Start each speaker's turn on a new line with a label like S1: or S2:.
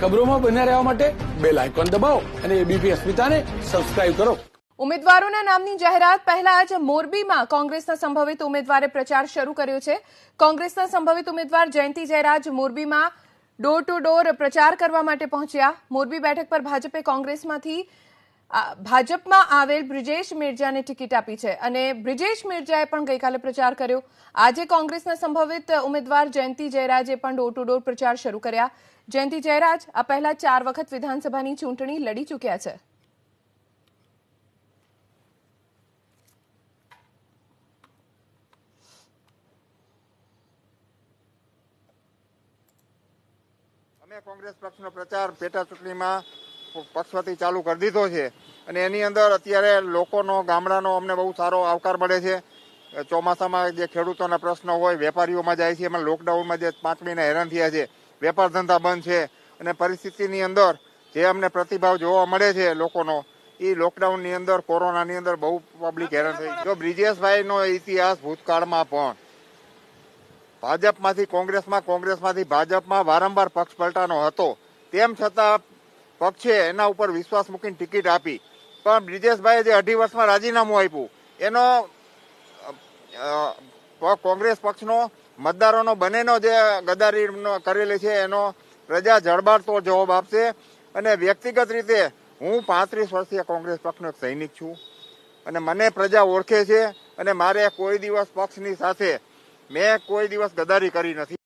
S1: ખબરોમાં બન્યા રહેવા માટે બેલ આઇકોન દબાવો અને એબીપી અસ્મિતાને સબસ્ક્રાઇબ કરો.
S2: ઉમેદવારોના નામની જાહેરાત પહેલા જ મોરબીમાં કોંગ્રેસના સંભવિત ઉમેદવારે પ્રચાર શરૂ કર્યો છે. કોંગ્રેસના સંભવિત ઉમેદવાર જયંતિ જયરાજ મોરબીમાં ડોર ટુ ડોર પ્રચાર કરવા માટે પહોંચ્યા. મોરબી બેઠક પર ભાજપે કોંગ્રેસમાંથી ભાજપમાં આવેલ બ્રિજેશ મેરજાને ટિકિટ આપી છે અને બ્રિજેશ મેરજાએ પણ ગઈકાલે પ્રચાર કર્યો. આજે કોંગ્રેસના સંભવિત ઉમેદવાર જયંતિ જયરાજે પણ ડોર ટુ ડોર પ્રચાર શરૂ કર્યા. જયંતિ જયરાજ આ પહેલા 4 વખત વિધાનસભાની ચૂંટણી લડી ચૂક્યા છે.
S3: અમે કોંગ્રેસ પક્ષનો પ્રચાર પેટા ચૂંટણીમાં પક્ષ વતી ચાલુ કરી દીધો છે અને એની અંદર અત્યારે લોકોનો ગામડાનો અમને બહુ સારો આવકાર મળે છે. ચોમાસામાં જે ખેડૂતોના પ્રશ્નો હોય, વેપારીઓમાં જાય છે, એમાં લોકડાઉનમાં જે 5 મહિના હેરાન થયા છે, વેપાર ધંધા બંધ છે અને પરિસ્થિતિની અંદર જે અમને પ્રતિભાવ જોવા મળે છે લોકોનો, એ લોકડાઉનની અંદર, કોરોનાની અંદર બહુ પબ્લિક હેરાન થઈ. જો બ્રિજેશભાઈનો ઇતિહાસ ભૂતકાળમાં પણ ભાજપમાંથી કોંગ્રેસમાં, કોંગ્રેસમાંથી ભાજપમાં વારંવાર પક્ષ પલટાનો હતો, તેમ છતાં પક્ષે એના ઉપર વિશ્વાસ મૂકીને ટિકિટ આપી. પણ બ્રિજેશભાઈએ જે 2.5 વર્ષમાં રાજીનામું આપ્યું, એનો કોંગ્રેસ પક્ષનો મતદારોનો બંનેનો જે ગદ્દારી કરેલી છે એનો પ્રજા જડબાતોડ જવાબ આપશે. અને વ્યક્તિગત રીતે હું 35 વર્ષીય કોંગ્રેસ પક્ષનો એક સૈનિક છું અને મને પ્રજા ઓળખે છે અને મારે કોઈ દિવસ પક્ષની સાથે મેં કોઈ દિવસ ગદ્દારી કરી નથી.